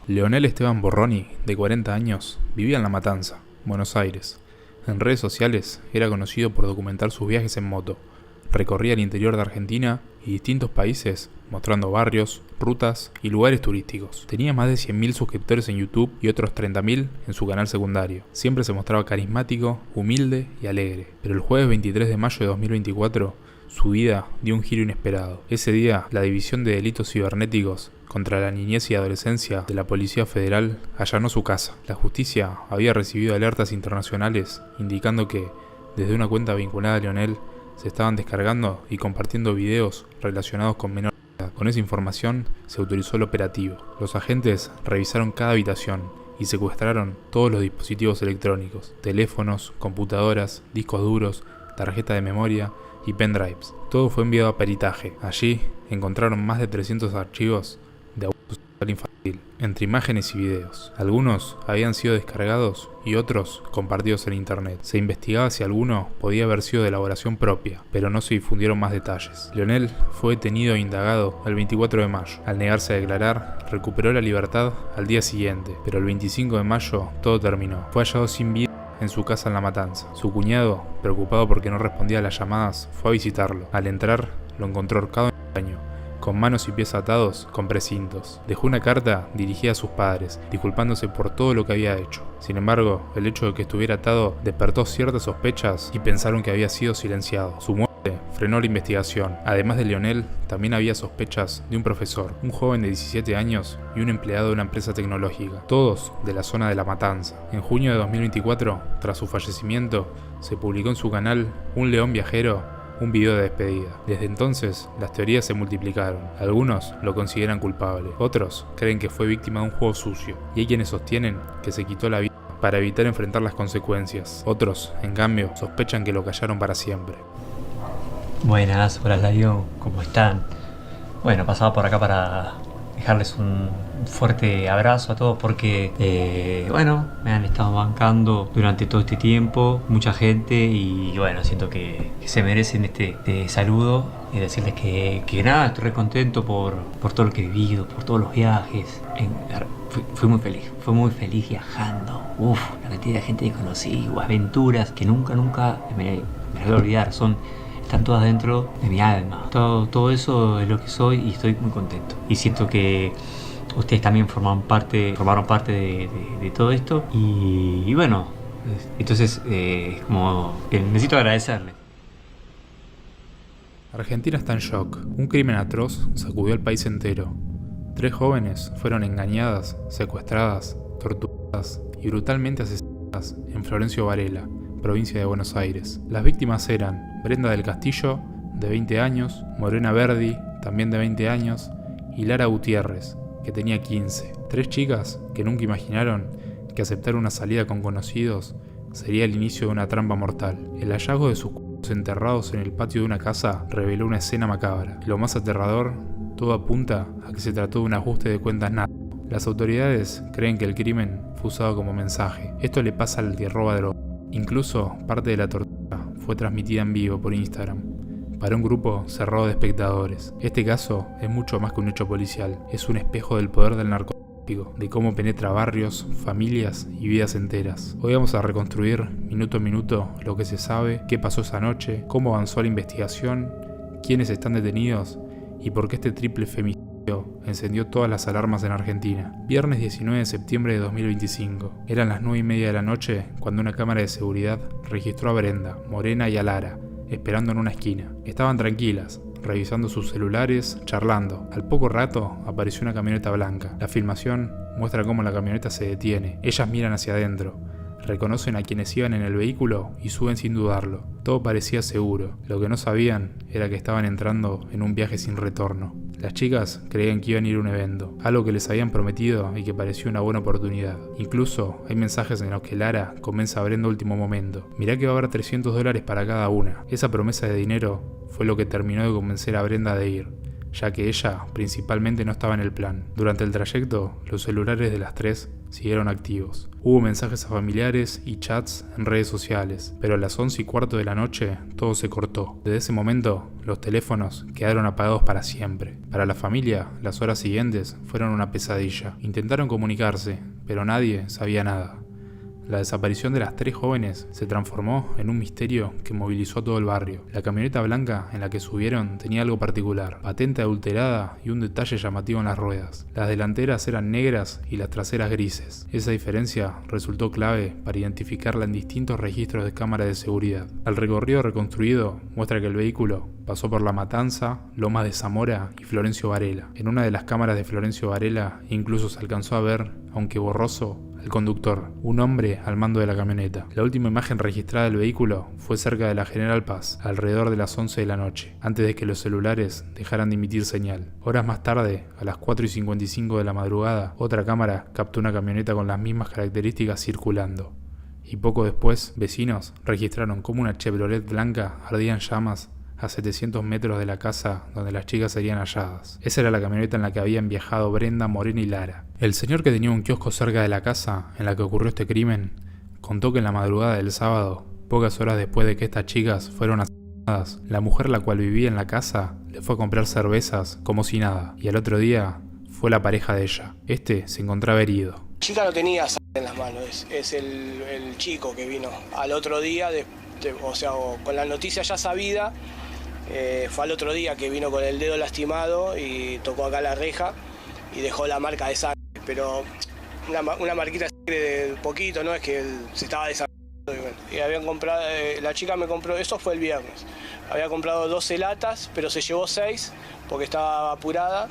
Leonel Esteban Borroni, de 40 años, vivía en La Matanza, Buenos Aires. En redes sociales era conocido por documentar sus viajes en moto. Recorría el interior de Argentina y distintos países, mostrando barrios, rutas y lugares turísticos. Tenía más de 100.000 suscriptores en YouTube y otros 30.000 en su canal secundario. Siempre se mostraba carismático, humilde y alegre. Pero el jueves 23 de mayo de 2024, su vida dio un giro inesperado. Ese día, la División de Delitos Cibernéticos contra la Niñez y Adolescencia de la Policía Federal allanó su casa. La justicia había recibido alertas internacionales indicando que, desde una cuenta vinculada a Leonel, se estaban descargando y compartiendo videos relacionados con menores de edad. Con esa información se autorizó el operativo. Los agentes revisaron cada habitación y secuestraron todos los dispositivos electrónicos: teléfonos, computadoras, discos duros, tarjeta de memoria y pendrives. Todo fue enviado a peritaje. Allí encontraron más de 300 archivos de abuso sexual infantil, entre imágenes y videos. Algunos habían sido descargados y otros compartidos en internet. Se investigaba si alguno podía haber sido de elaboración propia, pero no se difundieron más detalles. Leonel fue detenido e indagado el 24 de mayo. Al negarse a declarar, recuperó la libertad al día siguiente, pero el 25 de mayo todo terminó. Fue hallado sin vida en su casa en La Matanza. Su cuñado, preocupado porque no respondía a las llamadas, fue a visitarlo. Al entrar, lo encontró ahorcado en el baño, con manos y pies atados con precintos. Dejó una carta dirigida a sus padres, disculpándose por todo lo que había hecho. Sin embargo, el hecho de que estuviera atado despertó ciertas sospechas y pensaron que había sido silenciado. Su muerte frenó la investigación. Además de Leonel, también había sospechas de un profesor, un joven de 17 años y un empleado de una empresa tecnológica, todos de la zona de La Matanza. En junio de 2024, tras su fallecimiento, se publicó en su canal Un León Viajero, un video de despedida. Desde entonces, las teorías se multiplicaron. Algunos lo consideran culpable, otros creen que fue víctima de un juego sucio, y hay quienes sostienen que se quitó la vida para evitar enfrentar las consecuencias. Otros, en cambio, sospechan que lo callaron para siempre. Buenas, hola Darío, ¿cómo están? Bueno, pasaba por acá para dejarles un fuerte abrazo a todos porque, me han estado bancando durante todo este tiempo, mucha gente, y bueno, siento que se merecen este saludo y decirles que nada, estoy re contento por todo lo que he vivido, por todos los viajes. Fui muy feliz viajando. La cantidad de gente que conocí, aventuras que nunca me las voy a olvidar, están todas dentro de mi alma. Todo eso es lo que soy y estoy muy contento. Y siento que ustedes también formaron parte de todo esto. Y bueno, entonces como que necesito agradecerles. Argentina está en shock. Un crimen atroz sacudió al país entero. 3 jóvenes fueron engañadas, secuestradas, torturadas y brutalmente asesinadas en Florencio Varela, provincia de Buenos Aires. Las víctimas eran Brenda del Castillo, de 20 años, Morena Verdi, también de 20 años, y Lara Gutiérrez, que tenía 15. 3 chicas que nunca imaginaron que aceptar una salida con conocidos sería el inicio de una trampa mortal. El hallazgo de sus cuerpos enterrados en el patio de una casa reveló una escena macabra. Lo más aterrador, todo apunta a que se trató de un ajuste de cuentas narco. Las autoridades creen que el crimen fue usado como mensaje. Esto le pasa al que roba droga. Incluso parte de la tortura fue transmitida en vivo por Instagram para un grupo cerrado de espectadores. Este caso es mucho más que un hecho policial, es un espejo del poder del narcotráfico, de cómo penetra barrios, familias y vidas enteras. Hoy vamos a reconstruir minuto a minuto lo que se sabe, qué pasó esa noche, cómo avanzó la investigación, quiénes están detenidos y por qué este triple femicidio encendió todas las alarmas en Argentina. Viernes 19 de septiembre de 2025. Eran las 9:30 de la noche cuando una cámara de seguridad registró a Brenda, Morena y a Lara, esperando en una esquina. Estaban tranquilas, revisando sus celulares, charlando. Al poco rato apareció una camioneta blanca. La filmación muestra cómo la camioneta se detiene. Ellas miran hacia adentro, reconocen a quienes iban en el vehículo y suben sin dudarlo. Todo parecía seguro. Lo que no sabían era que estaban entrando en un viaje sin retorno. Las chicas creían que iban a ir a un evento, algo que les habían prometido y que pareció una buena oportunidad. Incluso hay mensajes en los que Lara convence a Brenda a último momento. Mirá que va a haber $300 para cada una. Esa promesa de dinero fue lo que terminó de convencer a Brenda de ir, ya que ella principalmente no estaba en el plan. Durante el trayecto, los celulares de las 3 siguieron activos. Hubo mensajes a familiares y chats en redes sociales, pero a las 11:15 de la noche todo se cortó. Desde ese momento, los teléfonos quedaron apagados para siempre. Para la familia, las horas siguientes fueron una pesadilla. Intentaron comunicarse, pero nadie sabía nada. La desaparición de las 3 jóvenes se transformó en un misterio que movilizó a todo el barrio. La camioneta blanca en la que subieron tenía algo particular, patente adulterada y un detalle llamativo en las ruedas. Las delanteras eran negras y las traseras grises. Esa diferencia resultó clave para identificarla en distintos registros de cámaras de seguridad. El recorrido reconstruido muestra que el vehículo pasó por La Matanza, Lomas de Zamora y Florencio Varela. En una de las cámaras de Florencio Varela incluso se alcanzó a ver, aunque borroso, al conductor, un hombre al mando de la camioneta. La última imagen registrada del vehículo fue cerca de la General Paz, alrededor de las 11 de la noche, antes de que los celulares dejaran de emitir señal. Horas más tarde, a las 4:55 de la madrugada, otra cámara captó una camioneta con las mismas características circulando. Y poco después, vecinos registraron cómo una Chevrolet blanca ardía en llamas a 700 metros de la casa donde las chicas serían halladas. Esa era la camioneta en la que habían viajado Brenda, Morena y Lara. El señor que tenía un kiosco cerca de la casa en la que ocurrió este crimen contó que en la madrugada del sábado, pocas horas después de que estas chicas fueron asesinadas, la mujer la cual vivía en la casa le fue a comprar cervezas como si nada, y al otro día fue la pareja de ella. Este se encontraba herido. La chica no tenía sangre en las manos, es el chico que vino al otro día, con la noticia ya sabida. Fue al otro día que vino con el dedo lastimado y tocó acá la reja y dejó la marca de sangre, pero una marquita de sangre de poquito, no es que él se estaba desangrando. Y habían comprado, la chica me compró, eso fue el viernes, había comprado 12 latas, pero se llevó 6 porque estaba apurada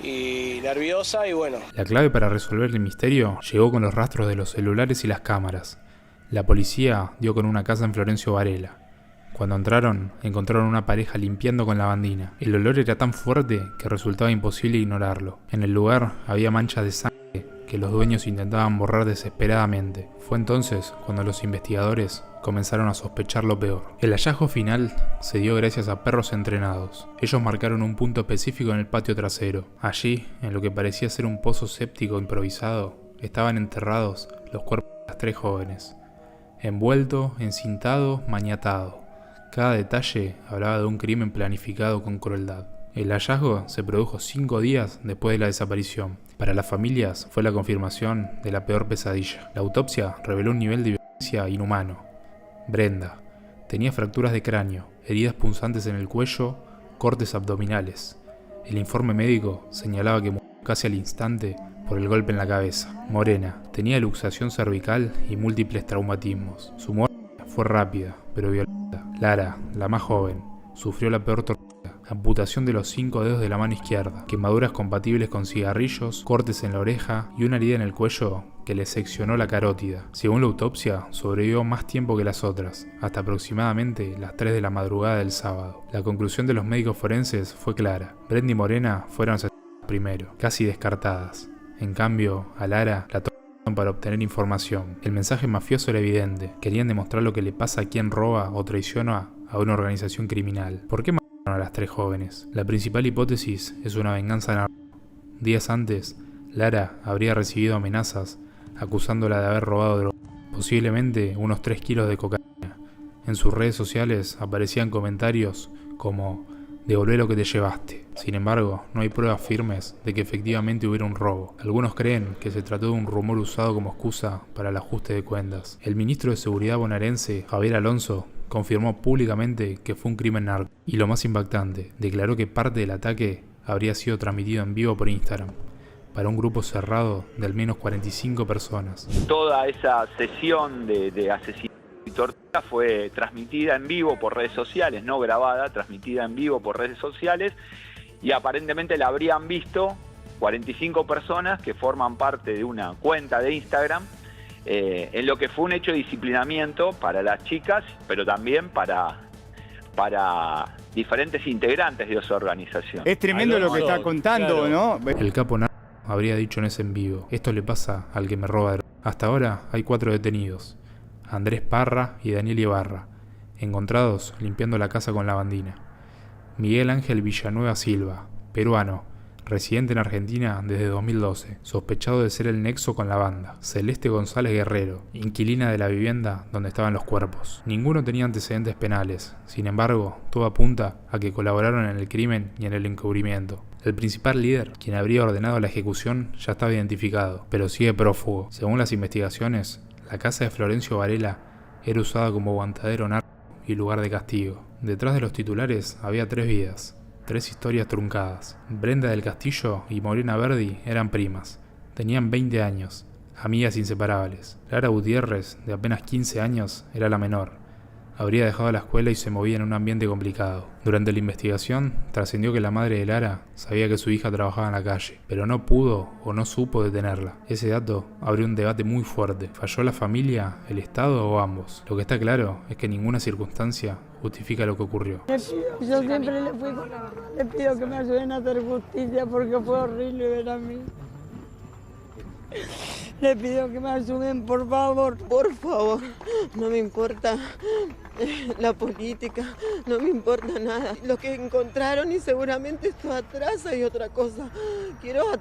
y nerviosa y bueno. La clave para resolver el misterio llegó con los rastros de los celulares y las cámaras. La policía dio con una casa en Florencio Varela. Cuando entraron una pareja limpiando con lavandina. El olor era tan fuerte que resultaba imposible ignorarlo. En el lugar había manchas de sangre que los dueños intentaban borrar desesperadamente. Fue entonces cuando los investigadores comenzaron a sospechar lo peor. El hallazgo final se dio gracias a perros entrenados. Ellos marcaron un punto específico en el patio trasero. Allí, en lo que parecía ser un pozo séptico improvisado, estaban enterrados los cuerpos de las 3 jóvenes. Envuelto, encintado, maniatado. Cada detalle hablaba de un crimen planificado con crueldad. El hallazgo se produjo 5 días después de la desaparición. Para las familias fue la confirmación de la peor pesadilla. La autopsia reveló un nivel de violencia inhumano. Brenda tenía fracturas de cráneo, heridas punzantes en el cuello, cortes abdominales. El informe médico señalaba que murió casi al instante por el golpe en la cabeza. Morena tenía luxación cervical y múltiples traumatismos. Su muerte fue rápida, pero violenta. Lara, la más joven, sufrió la peor tortura: amputación de los 5 dedos de la mano izquierda, quemaduras compatibles con cigarrillos, cortes en la oreja y una herida en el cuello que le seccionó la carótida. Según la autopsia, sobrevivió más tiempo que las otras, hasta aproximadamente las 3 de la madrugada del sábado. La conclusión de los médicos forenses fue clara: Brenda y Morena fueron asesinadas primero, casi descartadas. En cambio, a Lara la para obtener información. El mensaje mafioso era evidente. Querían demostrar lo que le pasa a quien roba o traiciona a una organización criminal. ¿Por qué mataron a las 3 jóvenes? La principal hipótesis es una venganza narrada. Días antes, Lara habría recibido amenazas acusándola de haber robado droga, posiblemente unos 3 kilos de cocaína. En sus redes sociales aparecían comentarios como «devolvé lo que te llevaste». Sin embargo, no hay pruebas firmes de que efectivamente hubiera un robo. Algunos creen que se trató de un rumor usado como excusa para el ajuste de cuentas. El ministro de Seguridad bonaerense, Javier Alonso, confirmó públicamente que fue un crimen narco. Y lo más impactante, declaró que parte del ataque habría sido transmitido en vivo por Instagram, para un grupo cerrado de al menos 45 personas. Toda esa sesión de asesinato y tortura fue transmitida en vivo por redes sociales, no grabada, transmitida en vivo por redes sociales, y aparentemente la habrían visto 45 personas que forman parte de una cuenta de Instagram, en lo que fue un hecho de disciplinamiento para las chicas, pero también para diferentes integrantes de esa organización. Es tremendo lo que está contando, claro, ¿no? El capo narco habría dicho en ese en vivo: esto le pasa al que me roba droga. Hasta ahora hay 4 detenidos: Andrés Parra y Daniel Ibarra, encontrados limpiando la casa con lavandina. Miguel Ángel Villanueva Silva, peruano, residente en Argentina desde 2012, sospechado de ser el nexo con la banda. Celeste González Guerrero, inquilina de la vivienda donde estaban los cuerpos. Ninguno tenía antecedentes penales, sin embargo, todo apunta a que colaboraron en el crimen y en el encubrimiento. El principal líder, quien habría ordenado la ejecución, ya estaba identificado, pero sigue prófugo. Según las investigaciones, la casa de Florencio Varela era usada como aguantadero narco y lugar de castigo. Detrás de los titulares había 3 vidas, 3 historias truncadas. Brenda del Castillo y Morena Verdi eran primas. Tenían 20 años, amigas inseparables. Lara Gutiérrez, de apenas 15 años, era la menor. Habría dejado la escuela y se movía en un ambiente complicado. Durante la investigación, trascendió que la madre de Lara sabía que su hija trabajaba en la calle, pero no pudo o no supo detenerla. Ese dato abrió un debate muy fuerte. ¿Falló la familia, el Estado o ambos? Lo que está claro es que ninguna circunstancia justifica lo que ocurrió. Yo siempre le pido que me ayuden a hacer justicia porque fue horrible ver a mí. Le pido que me ayuden, por favor. Por favor, no me importa la política, no me importa nada. Lo que encontraron y seguramente esto atrás hay otra cosa. Quiero a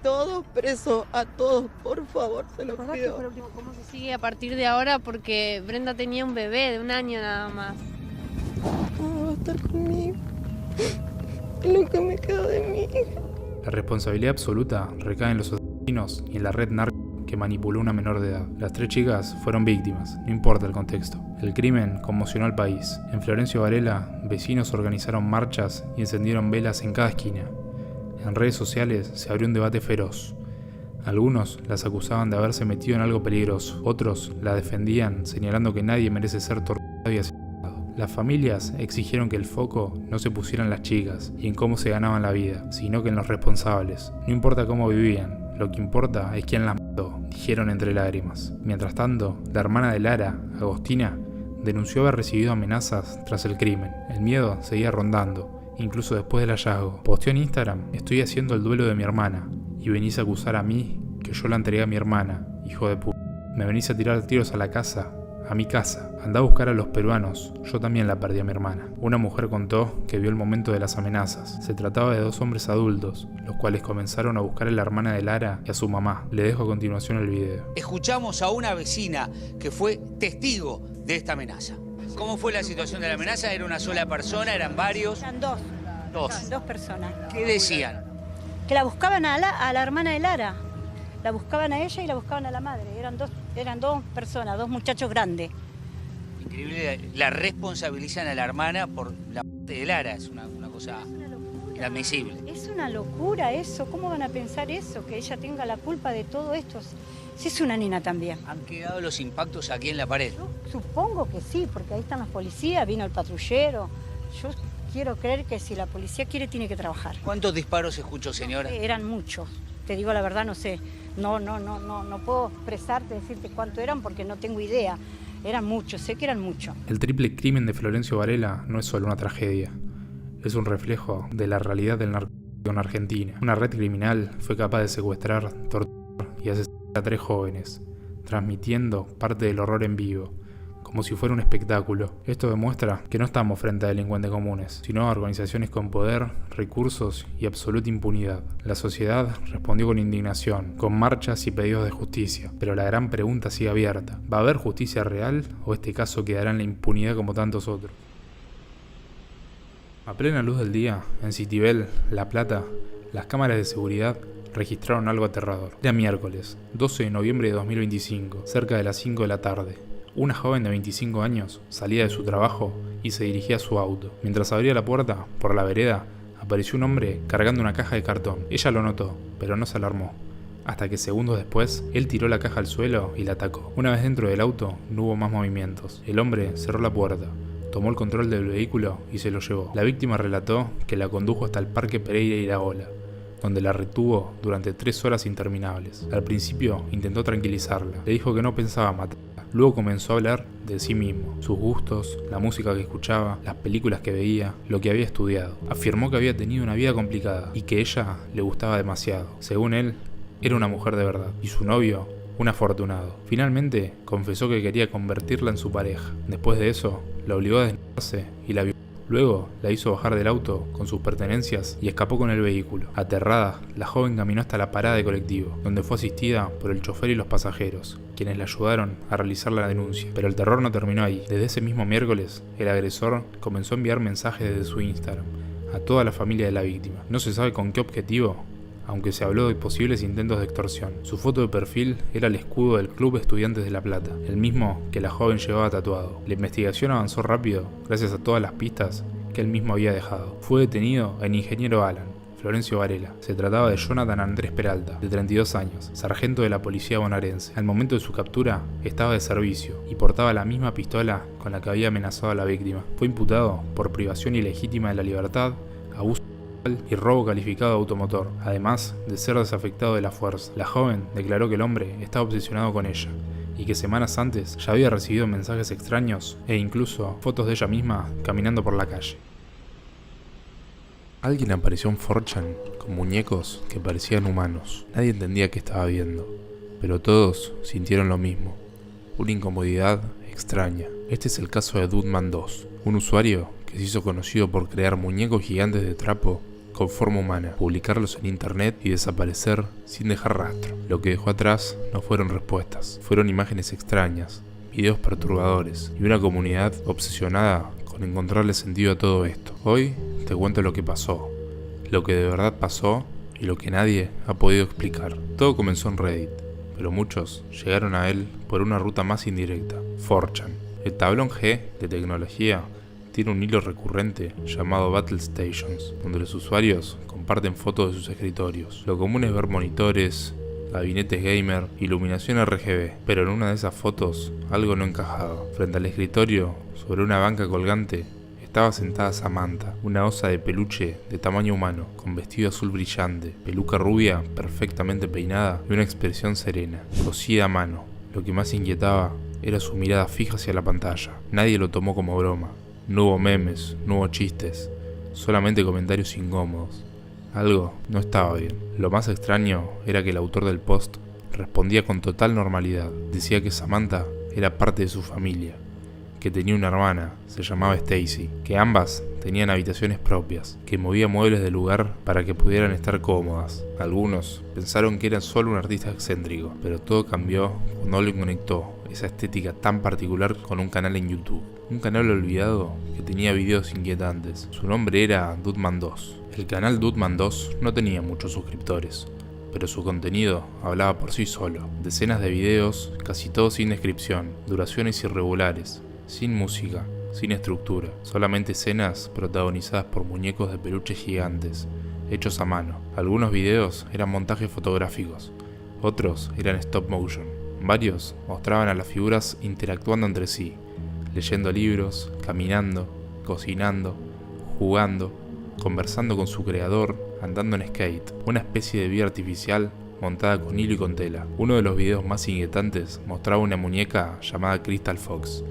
todos presos, a todos, por favor, se los pido. ¿Cómo se sigue a partir de ahora? Porque Brenda tenía un bebé de 1 año nada más. ¿Cómo va a estar conmigo? Lo que me quedó de mí. La responsabilidad absoluta recae en los asesinos y en la red narco que manipuló a una menor de edad. Las 3 chicas fueron víctimas, no importa el contexto. El crimen conmocionó al país. En Florencio Varela, vecinos organizaron marchas y encendieron velas en cada esquina. En redes sociales se abrió un debate feroz. Algunos las acusaban de haberse metido en algo peligroso, otros la defendían señalando que nadie merece ser torturado y asesinado. Las familias exigieron que el foco no se pusiera en las chicas y en cómo se ganaban la vida, sino que en los responsables. No importa cómo vivían, lo que importa es quién las mató, dijeron entre lágrimas. Mientras tanto, la hermana de Lara, Agostina, denunció haber recibido amenazas tras el crimen. El miedo seguía rondando, incluso después del hallazgo. Posteó en Instagram: estoy haciendo el duelo de mi hermana y venís a acusar a mí que yo la entregué a mi hermana, hijo de puta. Me venís a tirar tiros a la casa, a mi casa. Andá a buscar a los peruanos, yo también la perdí a mi hermana. Una mujer contó que vio el momento de las amenazas. Se trataba de 2 hombres adultos, los cuales comenzaron a buscar a la hermana de Lara y a su mamá. Le dejo a continuación el video. Escuchamos a una vecina que fue testigo de esta amenaza. ¿Cómo fue la situación de la amenaza? ¿Era una sola persona? ¿Eran varios? Eran 2. Dos. 2 personas. ¿Qué decían? Que la buscaban a la hermana de Lara. La buscaban a ella y la buscaban a la madre. Eran dos personas, 2 muchachos grandes. Increíble, la responsabilizan a la hermana por la muerte de Lara. Es una cosa inadmisible. Es una locura eso. ¿Cómo van a pensar eso? Que ella tenga la culpa de todo esto. Si es una nena también. ¿Han quedado los impactos aquí en la pared? Yo supongo que sí, porque ahí están los policías, vino el patrullero. Yo quiero creer que si la policía quiere, tiene que trabajar. ¿Cuántos disparos escuchó, señora? Eran muchos. Te digo la verdad, no sé. No puedo expresarte, decirte cuánto eran porque no tengo idea. Eran muchos, sé que eran muchos. El triple crimen de Florencio Varela no es solo una tragedia. Es un reflejo de la realidad del narcotráfico en Argentina. Una red criminal fue capaz de secuestrar, torturar y asesinar a 3 jóvenes, transmitiendo parte del horror en vivo, como si fuera un espectáculo. Esto demuestra que no estamos frente a delincuentes comunes, sino a organizaciones con poder, recursos y absoluta impunidad. La sociedad respondió con indignación, con marchas y pedidos de justicia, pero la gran pregunta sigue abierta. ¿Va a haber justicia real o este caso quedará en la impunidad como tantos otros? A plena luz del día, en Citibel, La Plata, las cámaras de seguridad registraron algo aterrador. Era miércoles, 12 de noviembre de 2025, cerca de las 5 de la tarde. Una joven de 25 años salía de su trabajo y se dirigía a su auto. Mientras abría la puerta, por la vereda, apareció un hombre cargando una caja de cartón. Ella lo notó, pero no se alarmó, hasta que segundos después, él tiró la caja al suelo y la atacó. Una vez dentro del auto, no hubo más movimientos. El hombre cerró la puerta, tomó el control del vehículo y se lo llevó. La víctima relató que la condujo hasta el Parque Pereira Iraola, donde la retuvo durante 3 horas interminables. Al principio intentó tranquilizarla, le dijo que no pensaba matarla. Luego comenzó a hablar de sí mismo, sus gustos, la música que escuchaba, las películas que veía, lo que había estudiado. Afirmó que había tenido una vida complicada y que ella le gustaba demasiado. Según él, era una mujer de verdad y su novio, un afortunado. Finalmente, confesó que quería convertirla en su pareja. Después de eso, la obligó a desnudarse y la violó. Luego la hizo bajar del auto con sus pertenencias y escapó con el vehículo. Aterrada, la joven caminó hasta la parada de colectivo, donde fue asistida por el chofer y los pasajeros, quienes la ayudaron a realizar la denuncia. Pero el terror no terminó ahí. Desde ese mismo miércoles, el agresor comenzó a enviar mensajes desde su Instagram a toda la familia de la víctima. No se sabe con qué objetivo, aunque se habló de posibles intentos de extorsión. Su foto de perfil era el escudo del Club Estudiantes de La Plata, el mismo que la joven llevaba tatuado. La investigación avanzó rápido gracias a todas las pistas que él mismo había dejado. Fue detenido el ingeniero Alan Florencio Varela. Se trataba de Jonathan Andrés Peralta, de 32 años, sargento de la policía bonaerense. Al momento de su captura, estaba de servicio y portaba la misma pistola con la que había amenazado a la víctima. Fue imputado por privación ilegítima de la libertad, abuso y robo calificado de automotor, además de ser desafectado de la fuerza. La joven declaró que el hombre estaba obsesionado con ella y que semanas antes ya había recibido mensajes extraños e incluso fotos de ella misma caminando por la calle. Alguien apareció en 4chan con muñecos que parecían humanos. Nadie entendía qué estaba viendo, pero todos sintieron lo mismo, una incomodidad extraña. Este es el caso de Dutman 2, un usuario que se hizo conocido por crear muñecos gigantes de trapo con forma humana, publicarlos en internet y desaparecer sin dejar rastro. Lo que dejó atrás no fueron respuestas, fueron imágenes extrañas, videos perturbadores y una comunidad obsesionada con encontrarle sentido a todo esto. Hoy te cuento lo que pasó, lo que de verdad pasó y lo que nadie ha podido explicar. Todo comenzó en Reddit, pero muchos llegaron a él por una ruta más indirecta, 4chan. El tablón G de tecnología tiene un hilo recurrente llamado Battle Stations, donde los usuarios comparten fotos de sus escritorios. Lo común es ver monitores, gabinetes gamer, iluminación RGB, pero en una de esas fotos algo no encajaba. Frente al escritorio, sobre una banca colgante, estaba sentada Samantha, una osa de peluche de tamaño humano, con vestido azul brillante, peluca rubia perfectamente peinada y una expresión serena, cosida a mano. Lo que más inquietaba era su mirada fija hacia la pantalla. Nadie lo tomó como broma. No hubo memes, no hubo chistes, solamente comentarios incómodos. Algo no estaba bien. Lo más extraño era que el autor del post respondía con total normalidad. Decía que Samantha era parte de su familia, que tenía una hermana, se llamaba Stacy, que ambas tenían habitaciones propias, que movía muebles del lugar para que pudieran estar cómodas. Algunos pensaron que era solo un artista excéntrico, pero todo cambió cuando alguien conectó esa estética tan particular con un canal en YouTube. Un canal olvidado que tenía videos inquietantes. Su nombre era Dutman 2. El canal Dutman 2 no tenía muchos suscriptores, pero su contenido hablaba por sí solo. Decenas de videos, casi todos sin descripción, duraciones irregulares, sin música, sin estructura, solamente escenas protagonizadas por muñecos de peluche gigantes, hechos a mano. Algunos videos eran montajes fotográficos, otros eran stop motion. Varios mostraban a las figuras interactuando entre sí, leyendo libros, caminando, cocinando, jugando, conversando con su creador, andando en skate, una especie de vida artificial montada con hilo y con tela. Uno de los videos más inquietantes mostraba una muñeca llamada Crystal Fox.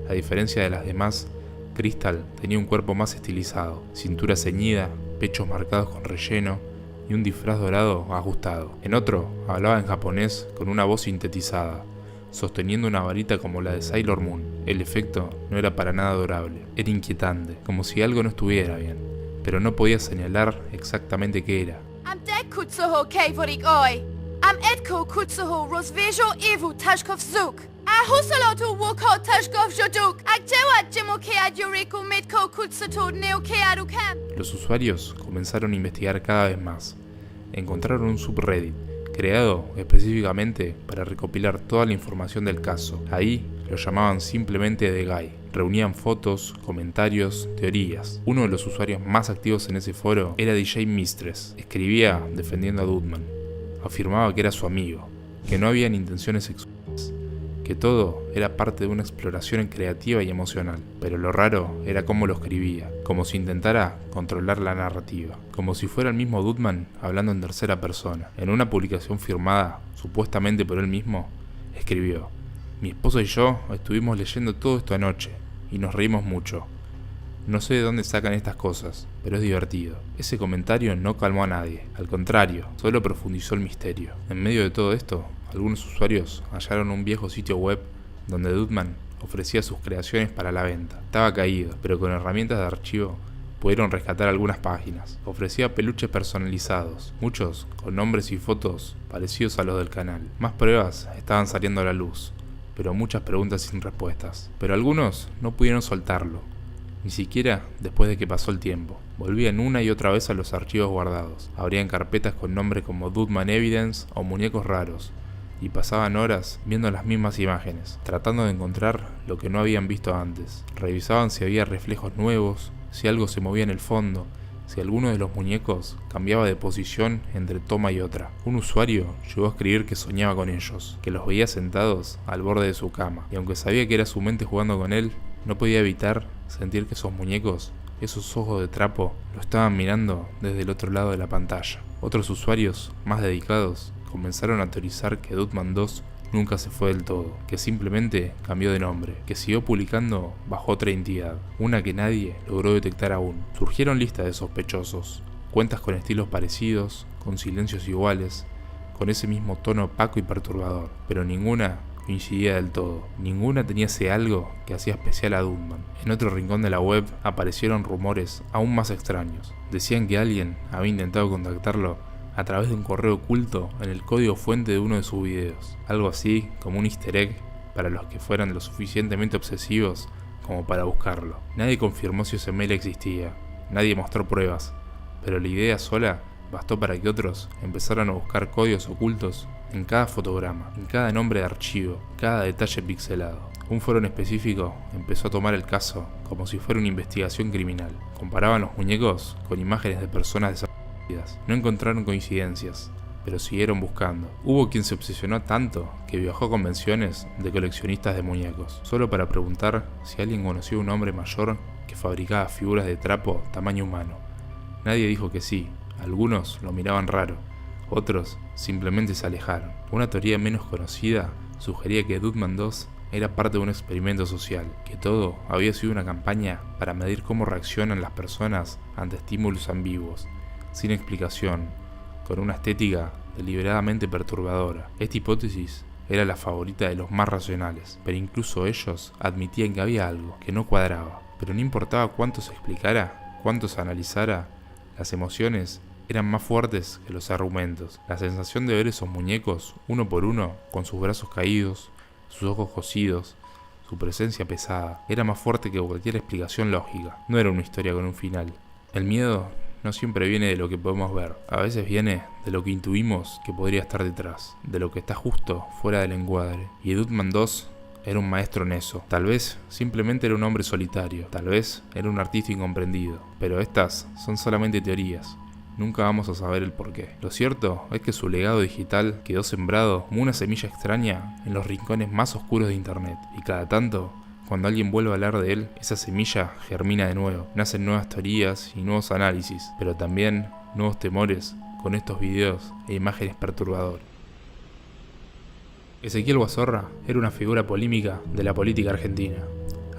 A diferencia de las demás, Crystal tenía un cuerpo más estilizado, cintura ceñida, pechos marcados con relleno y un disfraz dorado ajustado. En otro, hablaba en japonés con una voz sintetizada, sosteniendo una varita como la de Sailor Moon. El efecto no era para nada adorable, era inquietante, como si algo no estuviera bien, pero no podía señalar exactamente qué era. Los usuarios comenzaron a investigar cada vez más. Encontraron un subreddit creado específicamente para recopilar toda la información del caso. Ahí lo llamaban simplemente The Guy. Reunían fotos, comentarios, teorías. Uno de los usuarios más activos en ese foro era DJ Mistress. Escribía defendiendo a Dutman. Afirmaba que era su amigo, que no habían intenciones sexuales, que todo era parte de una exploración creativa y emocional. Pero lo raro era cómo lo escribía, como si intentara controlar la narrativa, como si fuera el mismo Dutman hablando en tercera persona. En una publicación firmada, supuestamente por él mismo, escribió: "Mi esposa y yo estuvimos leyendo todo esto anoche, y nos reímos mucho. No sé de dónde sacan estas cosas, pero es divertido". Ese comentario no calmó a nadie, al contrario, solo profundizó el misterio. En medio de todo esto, algunos usuarios hallaron un viejo sitio web donde Dutman ofrecía sus creaciones para la venta. Estaba caído, pero con herramientas de archivo pudieron rescatar algunas páginas. Ofrecía peluches personalizados, muchos con nombres y fotos parecidos a los del canal. Más pruebas estaban saliendo a la luz, pero muchas preguntas sin respuestas. Pero algunos no pudieron soltarlo, ni siquiera después de que pasó el tiempo. Volvían una y otra vez a los archivos guardados. Abrían carpetas con nombres como Dutman Evidence o muñecos raros, y pasaban horas viendo las mismas imágenes, tratando de encontrar lo que no habían visto antes. Revisaban si había reflejos nuevos, si algo se movía en el fondo, si alguno de los muñecos cambiaba de posición entre toma y otra. Un usuario llegó a escribir que soñaba con ellos, que los veía sentados al borde de su cama, y aunque sabía que era su mente jugando con él, no podía evitar sentir que esos muñecos, esos ojos de trapo, lo estaban mirando desde el otro lado de la pantalla. Otros usuarios, más dedicados, comenzaron a teorizar que Dutman 2 nunca se fue del todo, que simplemente cambió de nombre, que siguió publicando bajo otra entidad, una que nadie logró detectar aún. Surgieron listas de sospechosos, cuentas con estilos parecidos, con silencios iguales, con ese mismo tono opaco y perturbador, pero ninguna coincidía del todo. Ninguna tenía ese algo que hacía especial a Dutman. En otro rincón de la web aparecieron rumores aún más extraños. Decían que alguien había intentado contactarlo a través de un correo oculto en el código fuente de uno de sus videos. Algo así como un easter egg para los que fueran lo suficientemente obsesivos como para buscarlo. Nadie confirmó si ese mail existía, nadie mostró pruebas, pero la idea sola bastó para que otros empezaran a buscar códigos ocultos en cada fotograma, en cada nombre de archivo, cada detalle pixelado. Un foro en específico empezó a tomar el caso como si fuera una investigación criminal. Comparaban los muñecos con imágenes de personas desaparecidas. No encontraron coincidencias, pero siguieron buscando. Hubo quien se obsesionó tanto que viajó a convenciones de coleccionistas de muñecos, solo para preguntar si alguien conocía a un hombre mayor que fabricaba figuras de trapo tamaño humano. Nadie dijo que sí, algunos lo miraban raro, otros simplemente se alejaron. Una teoría menos conocida sugería que Dutman 2 era parte de un experimento social, que todo había sido una campaña para medir cómo reaccionan las personas ante estímulos ambiguos, sin explicación, con una estética deliberadamente perturbadora. Esta hipótesis era la favorita de los más racionales, pero incluso ellos admitían que había algo que no cuadraba. Pero no importaba cuánto se explicara, cuánto se analizara, las emociones eran más fuertes que los argumentos. La sensación de ver esos muñecos, uno por uno, con sus brazos caídos, sus ojos cosidos, su presencia pesada, era más fuerte que cualquier explicación lógica. No era una historia con un final. El miedo no siempre viene de lo que podemos ver, a veces viene de lo que intuimos que podría estar detrás, de lo que está justo fuera del encuadre. Y Dutman 2 era un maestro en eso. Tal vez simplemente era un hombre solitario, tal vez era un artista incomprendido, pero estas son solamente teorías. Nunca vamos a saber el porqué. Lo cierto es que su legado digital quedó sembrado como una semilla extraña en los rincones más oscuros de internet, y cada tanto, cuando alguien vuelve a hablar de él, esa semilla germina de nuevo. Nacen nuevas teorías y nuevos análisis, pero también nuevos temores con estos videos e imágenes perturbadoras. Ezequiel Guazorra era una figura polémica de la política argentina.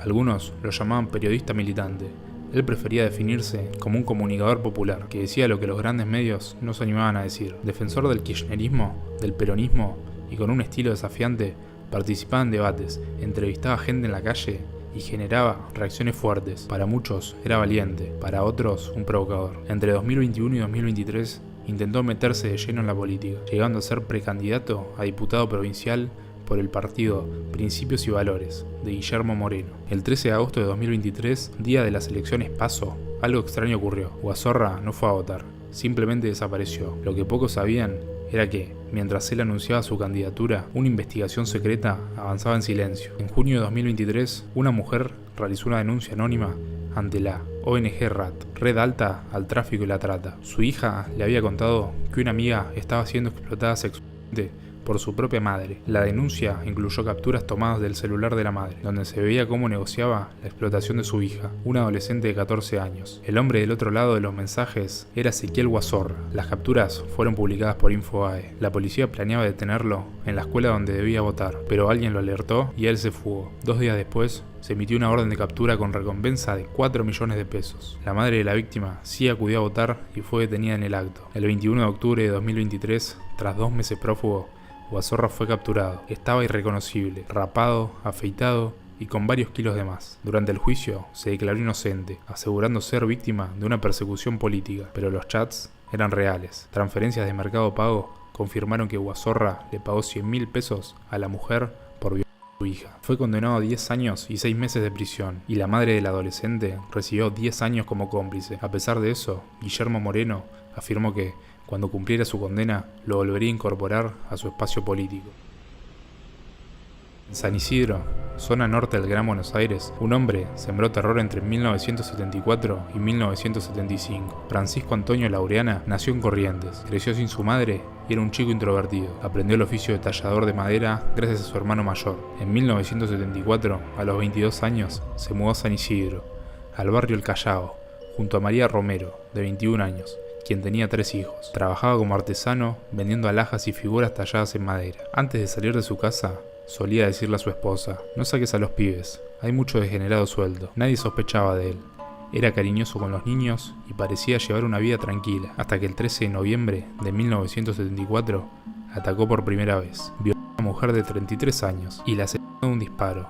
Algunos lo llamaban periodista militante. Él prefería definirse como un comunicador popular, que decía lo que los grandes medios no se animaban a decir. Defensor del kirchnerismo, del peronismo, y con un estilo desafiante, participaba en debates, entrevistaba gente en la calle y generaba reacciones fuertes. Para muchos era valiente, para otros un provocador. Entre 2021 y 2023 intentó meterse de lleno en la política, llegando a ser precandidato a diputado provincial por el partido Principios y Valores, de Guillermo Moreno. El 13 de agosto de 2023, día de las elecciones PASO, algo extraño ocurrió. Guazorra no fue a votar, simplemente desapareció. Lo que pocos sabían era que, mientras él anunciaba su candidatura, una investigación secreta avanzaba en silencio. En junio de 2023, una mujer realizó una denuncia anónima ante la ONG RAT, Red Alta al Tráfico y la Trata. Su hija le había contado que una amiga estaba siendo explotada sexualmente por su propia madre. La denuncia incluyó capturas tomadas del celular de la madre, donde se veía cómo negociaba la explotación de su hija, una adolescente de 14 años. El hombre del otro lado de los mensajes era Ezequiel Guazorra. Las capturas fueron publicadas por Infobae. La policía planeaba detenerlo en la escuela donde debía votar, pero alguien lo alertó y él se fugó. 2 días después, se emitió una orden de captura con recompensa de 4 millones de pesos. La madre de la víctima sí acudió a votar y fue detenida en el acto. El 21 de octubre de 2023, tras 2 meses prófugo, Guazorra fue capturado. Estaba irreconocible, rapado, afeitado y con varios kilos de más. Durante el juicio se declaró inocente, asegurando ser víctima de una persecución política, pero los chats eran reales. Transferencias de Mercado Pago confirmaron que Guazorra le pagó 100.000 pesos a la mujer por violar a su hija. Fue condenado a 10 años y 6 meses de prisión, y la madre del adolescente recibió 10 años como cómplice. A pesar de eso, Guillermo Moreno afirmó que, cuando cumpliera su condena, lo volvería a incorporar a su espacio político. En San Isidro, zona norte del Gran Buenos Aires, un hombre sembró terror entre 1974 y 1975. Francisco Antonio Laureana nació en Corrientes, creció sin su madre y era un chico introvertido. Aprendió el oficio de tallador de madera gracias a su hermano mayor. En 1974, a los 22 años, se mudó a San Isidro, al barrio El Callao, junto a María Romero, de 21 años, quien tenía 3 hijos. Trabajaba como artesano, vendiendo alhajas y figuras talladas en madera. Antes de salir de su casa, solía decirle a su esposa: no saques a los pibes, hay mucho degenerado suelto. Nadie sospechaba de él. Era cariñoso con los niños y parecía llevar una vida tranquila, hasta que el 13 de noviembre de 1974 atacó por primera vez. Violó a una mujer de 33 años y la asesinó de un disparo.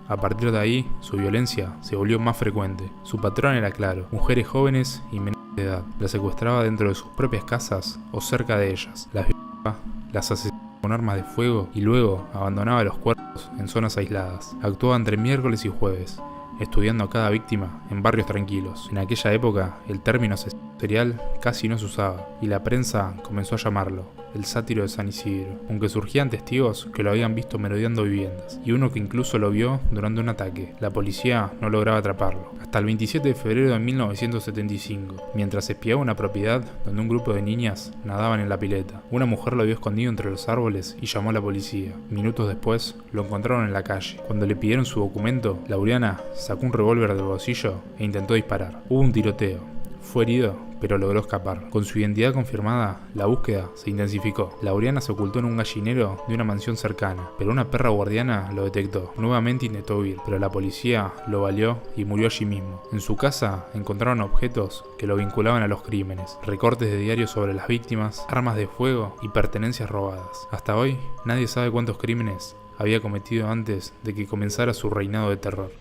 A partir de ahí, su violencia se volvió más frecuente. Su patrón era claro: mujeres jóvenes y menores de edad. Las secuestraba dentro de sus propias casas o cerca de ellas. Las violaba, las asesinaba con armas de fuego y luego abandonaba los cuerpos en zonas aisladas. Actuaba entre miércoles y jueves, estudiando a cada víctima en barrios tranquilos. En aquella época, el término asesino serial casi no se usaba, y la prensa comenzó a llamarlo el sátiro de San Isidro, aunque surgían testigos que lo habían visto merodeando viviendas, y uno que incluso lo vio durante un ataque. La policía no lograba atraparlo. Hasta el 27 de febrero de 1975, mientras espiaba una propiedad donde un grupo de niñas nadaban en la pileta. Una mujer lo vio escondido entre los árboles y llamó a la policía. Minutos después, lo encontraron en la calle. Cuando le pidieron su documento, Laureana sacó un revólver del bolsillo e intentó disparar. Hubo un tiroteo. Fue herido, pero logró escapar. Con su identidad confirmada, la búsqueda se intensificó. Laureana se ocultó en un gallinero de una mansión cercana, pero una perra guardiana lo detectó. Nuevamente intentó huir, pero la policía lo baleó y murió allí mismo. En su casa encontraron objetos que lo vinculaban a los crímenes: recortes de diarios sobre las víctimas, armas de fuego y pertenencias robadas. Hasta hoy, nadie sabe cuántos crímenes había cometido antes de que comenzara su reinado de terror.